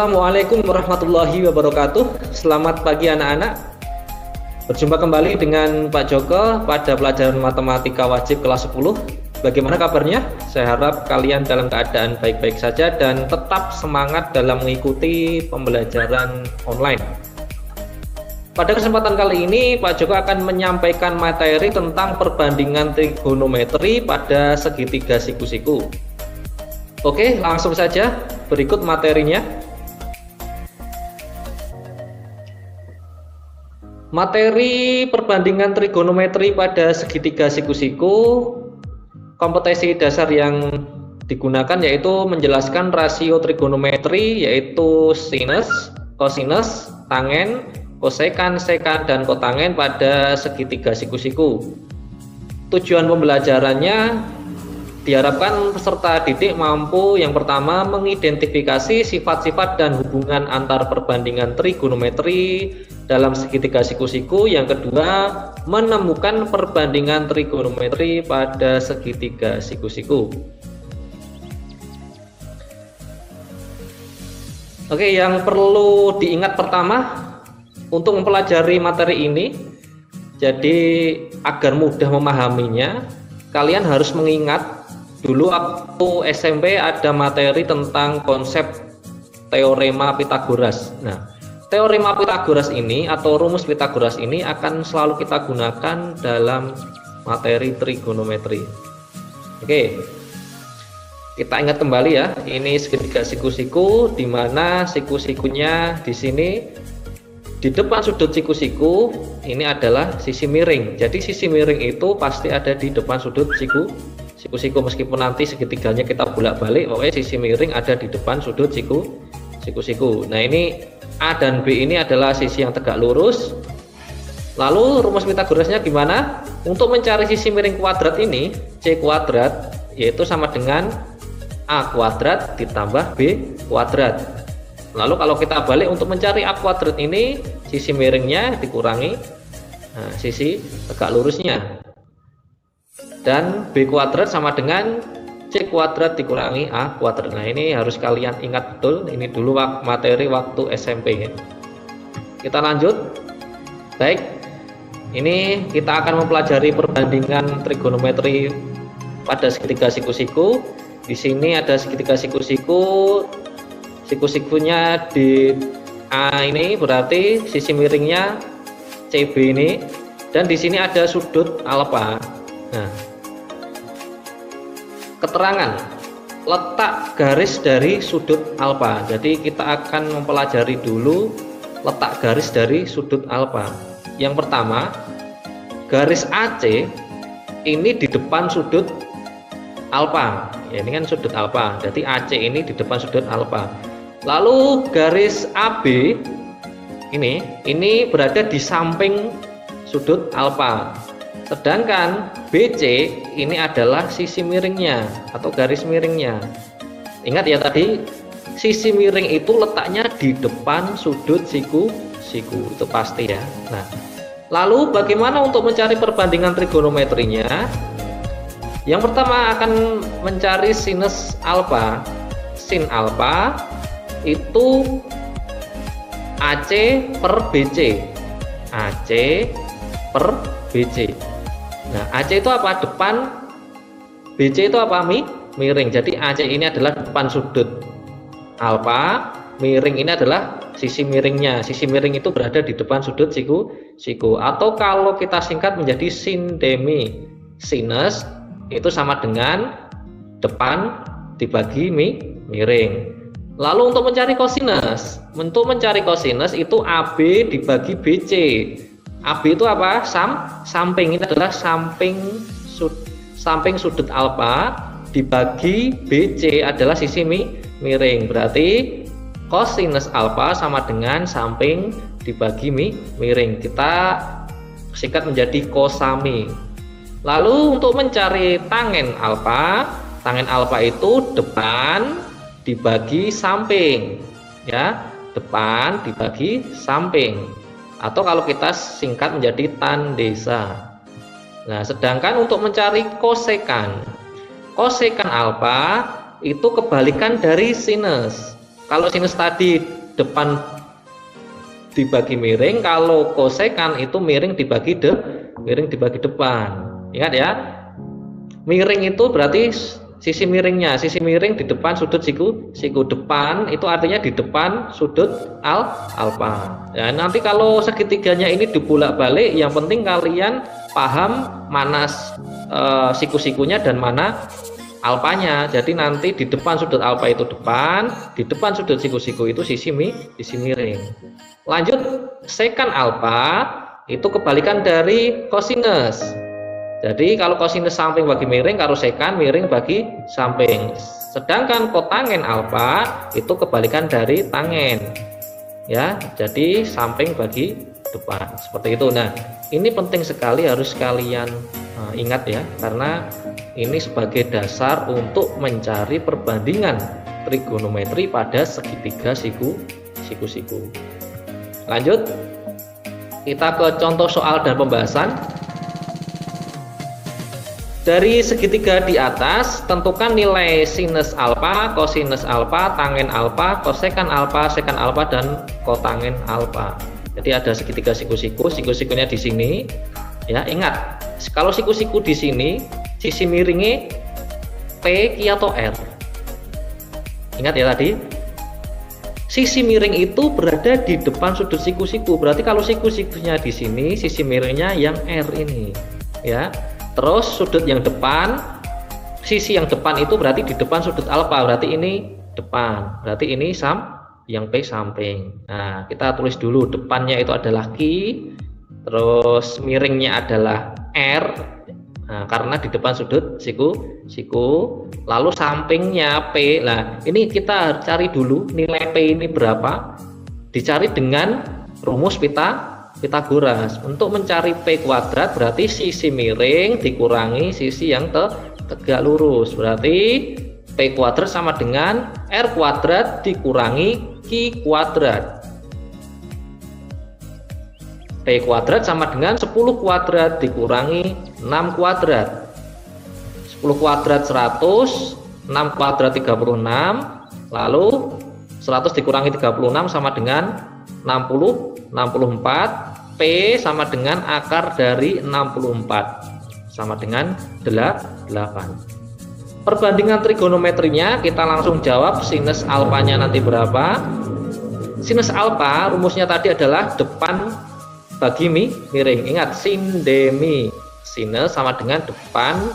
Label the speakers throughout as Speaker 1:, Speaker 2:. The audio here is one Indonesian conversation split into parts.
Speaker 1: Assalamualaikum warahmatullahi wabarakatuh. Selamat pagi anak-anak. Berjumpa kembali dengan Pak Joko pada pelajaran matematika wajib kelas 10. Bagaimana kabarnya? Saya harap kalian dalam keadaan baik-baik saja dan tetap semangat dalam mengikuti pembelajaran online. Pada kesempatan kali ini, Pak Joko akan menyampaikan materi tentang perbandingan trigonometri pada segitiga siku-siku. Oke, langsung saja. Berikut materinya. Materi perbandingan trigonometri pada segitiga siku-siku. Kompetensi dasar yang digunakan yaitu menjelaskan rasio trigonometri yaitu sinus, kosinus, tangen, kosekan, sekan, dan kotangen pada segitiga siku-siku. Tujuan pembelajarannya diharapkan peserta didik mampu yang pertama mengidentifikasi sifat-sifat dan hubungan antar perbandingan trigonometri dalam segitiga siku-siku. Yang kedua, menemukan perbandingan trigonometri pada segitiga siku-siku. Oke, yang perlu diingat pertama untuk mempelajari materi ini, jadi agar mudah memahaminya, kalian harus mengingat dulu waktu SMP ada materi tentang konsep teorema Pythagoras. Nah, teorema Pythagoras ini atau rumus Pythagoras ini akan selalu kita gunakan dalam materi trigonometri. Oke, kita ingat kembali ya, ini segitiga siku-siku, di mana siku-sikunya di sini di depan sudut siku-siku ini adalah sisi miring. Jadi sisi miring itu pasti ada di depan sudut siku-siku, meskipun nanti segitiganya kita bolak-balik, pokoknya sisi miring ada di depan sudut siku-siku. Nah, ini A dan B ini adalah sisi yang tegak lurus. Lalu rumus Pythagorasnya gimana? Untuk mencari sisi miring kuadrat ini, C kuadrat yaitu sama dengan A kuadrat ditambah B kuadrat. Lalu kalau kita balik untuk mencari A kuadrat ini, sisi miringnya dikurangi sisi tegak lurusnya. Dan B kuadrat sama dengan C kuadrat dikurangi A kuadrat. Nah, ini harus kalian ingat betul. Ini dulu materi waktu SMP. Kita lanjut. Baik, ini kita akan mempelajari perbandingan trigonometri pada segitiga siku-siku. Di sini ada segitiga siku-siku. Siku-sikunya di A ini berarti sisi miringnya CB ini, dan di sini ada sudut alfa. Nah, keterangan letak garis dari sudut alfa. Jadi kita akan mempelajari dulu letak garis dari sudut alfa. Yang pertama, garis AC ini di depan sudut alfa. Ya, ini kan sudut alfa. Jadi AC ini di depan sudut alfa. Lalu garis AB ini berada di samping sudut alfa. Sedangkan BC ini adalah sisi miringnya atau garis miringnya. Ingat ya tadi, sisi miring itu letaknya di depan sudut siku-siku, itu pasti ya. Nah, lalu bagaimana untuk mencari perbandingan trigonometrinya? Yang pertama akan mencari sinus alfa. Sin alfa itu AC per BC. AC per BC. Nah, AC itu apa? Depan. BC itu apa? Miring. Jadi AC ini adalah depan sudut alfa, miring ini adalah sisi miringnya. Sisi miring itu berada di depan sudut siku-siku. Atau kalau kita singkat menjadi sin demi sinus, itu sama dengan depan dibagi miring. Lalu untuk mencari kosinus, itu AB dibagi BC. AB itu apa? Samping, ini adalah samping sudut alfa dibagi BC adalah sisi miring. Berarti kosinus alfa sama dengan samping dibagi miring. Kita singkat menjadi kosami. Lalu untuk mencari tangen alfa itu depan dibagi samping, ya, depan dibagi samping, atau kalau kita singkat menjadi tan desa. Nah, sedangkan untuk mencari kosekan alfa itu kebalikan dari sinus. Kalau sinus tadi depan dibagi miring, kalau kosekan itu miring dibagi depan. Ingat ya, miring itu berarti sisi miringnya, sisi miring di depan sudut siku depan itu artinya di depan sudut alfa. Ya, nanti kalau segitiganya ini dibolak-balik, yang penting kalian paham mana siku-sikunya dan mana alfanya. Jadi nanti di depan sudut alfa itu depan, di depan sudut siku-siku itu sisi miring. Lanjut, sekan alfa itu kebalikan dari kosinus. Jadi kalau kosinus samping bagi miring, kalau sekan miring bagi samping. Sedangkan kotangen alfa itu kebalikan dari tangen. Ya, jadi samping bagi depan. Seperti itu. Nah, ini penting sekali, harus kalian ingat ya, karena ini sebagai dasar untuk mencari perbandingan trigonometri pada segitiga siku-siku. Lanjut, kita ke contoh soal dan pembahasan. Dari segitiga di atas, tentukan nilai sinus alfa, kosinus alfa, tangen alfa, kosekan alfa, sekan alfa, dan kotangen alfa. Jadi ada segitiga siku-sikunya di sini. Ya, ingat, kalau siku-siku di sini, sisi miringnya P, Q, atau R. Ingat ya tadi, sisi miring itu berada di depan sudut siku-siku. Berarti kalau siku-sikunya di sini, sisi miringnya yang R ini. Ya. Terus sudut yang depan, sisi yang depan itu berarti di depan sudut alfa, berarti ini depan, berarti ini yang P samping. Nah, kita tulis dulu, depannya itu adalah Q, terus miringnya adalah R, nah, karena di depan sudut siku, lalu sampingnya P. Nah, ini kita cari dulu nilai P ini berapa, dicari dengan rumus Pitagoras. Untuk mencari P kuadrat berarti sisi miring dikurangi sisi yang tegak lurus. Berarti P kuadrat sama dengan R kuadrat dikurangi Q kuadrat. P kuadrat sama dengan 10 kuadrat dikurangi 6 kuadrat. 10 kuadrat 100, 6 kuadrat 36, lalu 100 dikurangi 36 sama dengan 64. P sama dengan akar dari 64 sama dengan 8. Perbandingan trigonometrinya kita langsung jawab. Sinus alfanya nanti berapa? Sinus alfa rumusnya tadi adalah depan bagi miring. Ingat, sin demi. Sinus sama dengan depan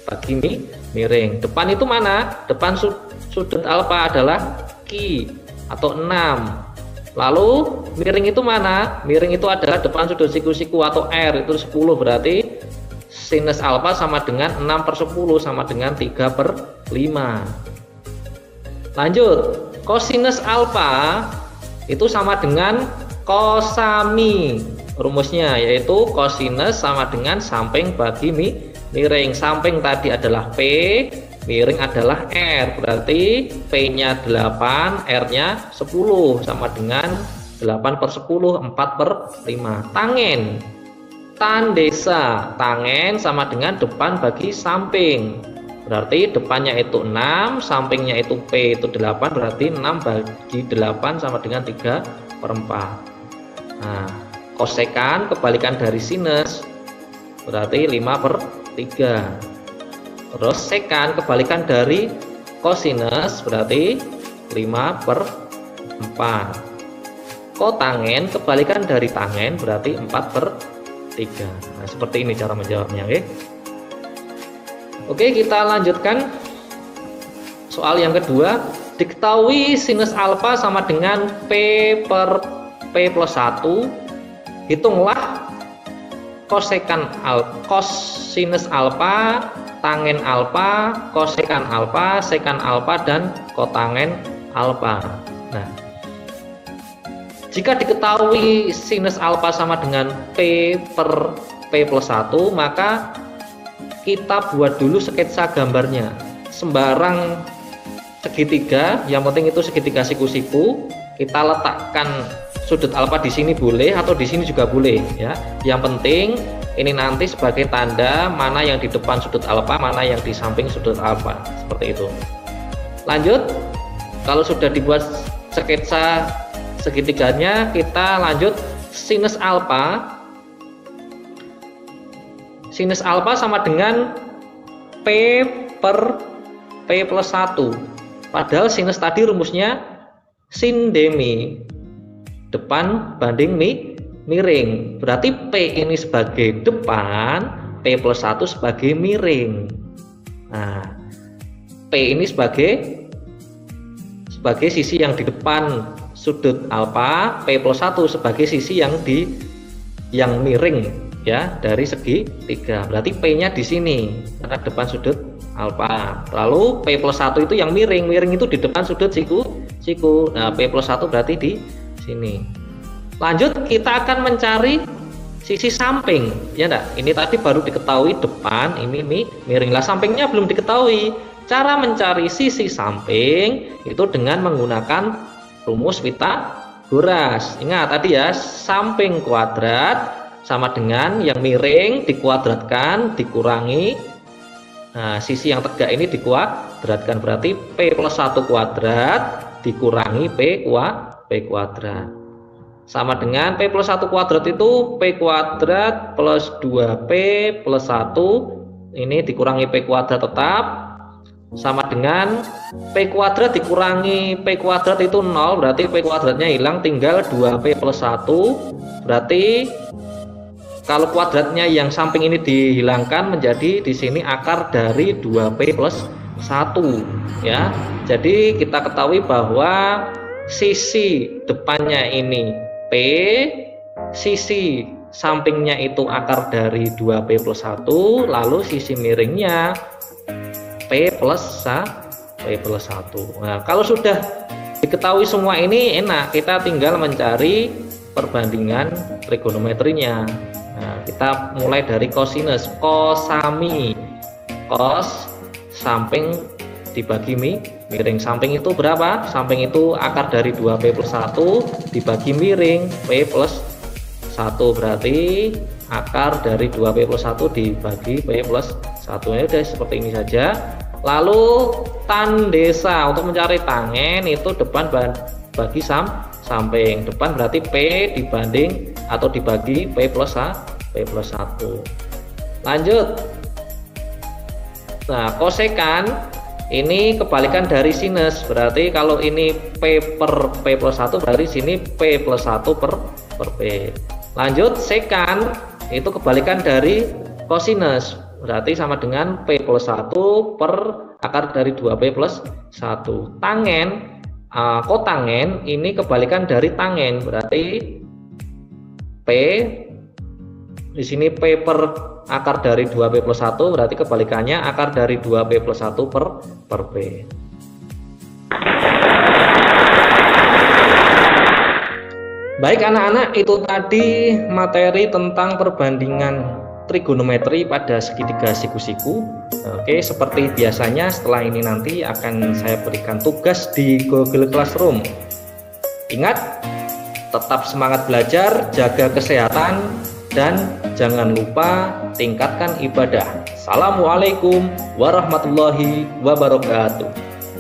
Speaker 1: bagi miring. Depan itu mana? Depan sudut alfa adalah Q atau 6. Lalu miring itu mana? Miring itu adalah depan sudut siku-siku atau R, itu 10. Berarti sinus alfa sama dengan 6/10 sama dengan 3/5. Lanjut, kosinus alfa itu sama dengan kosami. Rumusnya yaitu kosinus sama dengan samping bagi miring. Samping tadi adalah P, miring adalah R, berarti P-nya 8, R-nya 10 sama dengan 8/10, 4/5. Tangen, tan desa, tangen sama dengan depan bagi samping, berarti depannya itu 6, sampingnya itu P itu 8, berarti 6 bagi 8 sama dengan 3/4. Nah, kosekan kebalikan dari sinus, berarti 5/3. Terus sekan kebalikan dari kosinus, berarti 5/4. Kotangen kebalikan dari tangen, berarti 4/3. Nah, seperti ini cara menjawabnya. Oke, kita lanjutkan soal yang kedua. Diketahui sinus alfa sama dengan P per P plus 1. Hitunglah kosinus alfa, tangen alfa, kosekan alfa, sekan alfa, dan kotangen alfa. Nah, jika diketahui sinus alfa sama dengan P per P plus 1, maka kita buat dulu sketsa gambarnya. Sembarang segitiga, yang penting itu segitiga siku-siku, kita letakkan sudut alfa di sini boleh atau di sini juga boleh ya. Yang penting ini nanti sebagai tanda mana yang di depan sudut alfa, mana yang di samping sudut alfa, seperti itu. Lanjut, kalau sudah dibuat sketsa segitiganya, kita lanjut sinus alfa. Sinus alfa sama dengan P per P plus 1. Padahal sinus tadi rumusnya sin demi, depan banding miring. Berarti P ini sebagai depan, P plus 1 sebagai miring. Nah, P ini sebagai sisi yang di depan sudut alfa, P plus 1 sebagai sisi yang miring ya dari segi 3. Berarti P-nya di sini karena depan sudut alfa. Lalu P plus 1 itu yang miring itu di depan sudut siku. Nah, P plus 1 berarti di sini. Lanjut kita akan mencari sisi samping, ya enggak? Ini tadi baru diketahui depan, ini miring. Lah sampingnya belum diketahui. Cara mencari sisi samping itu dengan menggunakan rumus Pythagoras. Ingat tadi ya, samping kuadrat sama dengan yang miring dikuadratkan dikurangi, nah sisi yang tegak ini dikuadratkan, berarti P plus 1 kuadrat dikurangi P kuadrat sama dengan P plus 1 kuadrat itu P kuadrat plus 2P plus 1, ini dikurangi P kuadrat tetap sama dengan P kuadrat dikurangi P kuadrat itu 0, berarti P kuadratnya hilang, tinggal 2P plus 1. Berarti kalau kuadratnya yang samping ini dihilangkan, menjadi di sini akar dari 2P plus 1 ya. Jadi kita ketahui bahwa sisi depannya ini P, sisi sampingnya itu akar dari 2P plus 1, lalu sisi miringnya P plus 1. Nah, kalau sudah diketahui semua ini, enak, kita tinggal mencari perbandingan trigonometrinya. Nah, kita mulai dari kosinus, kosami, kos samping dibagi miring. Samping itu berapa? Samping itu akar dari 2P plus 1 dibagi miring P plus 1, berarti akar dari 2P plus 1 dibagi P plus 1. Ya udah seperti ini saja. Lalu tandesa, untuk mencari tangen itu depan bagi samping. Depan berarti P dibanding atau dibagi P plus 1. Lanjut. Nah, kosekan ini kebalikan dari sinus. Berarti kalau ini P per P plus 1, berarti sini P plus 1 per P. Lanjut, sekan itu kebalikan dari kosinus. Berarti sama dengan P plus 1 per akar dari 2P plus 1. Tangen, kotangen ini kebalikan dari tangen. Berarti P di sini P per akar dari 2P plus 1, berarti kebalikannya akar dari 2P plus 1 per P. Baik anak-anak, itu tadi materi tentang perbandingan trigonometri pada segitiga siku-siku. Oke, seperti biasanya setelah ini nanti akan saya berikan tugas di Google Classroom. Ingat, tetap semangat belajar, jaga kesehatan, dan jangan lupa tingkatkan ibadah. Assalamualaikum warahmatullahi wabarakatuh.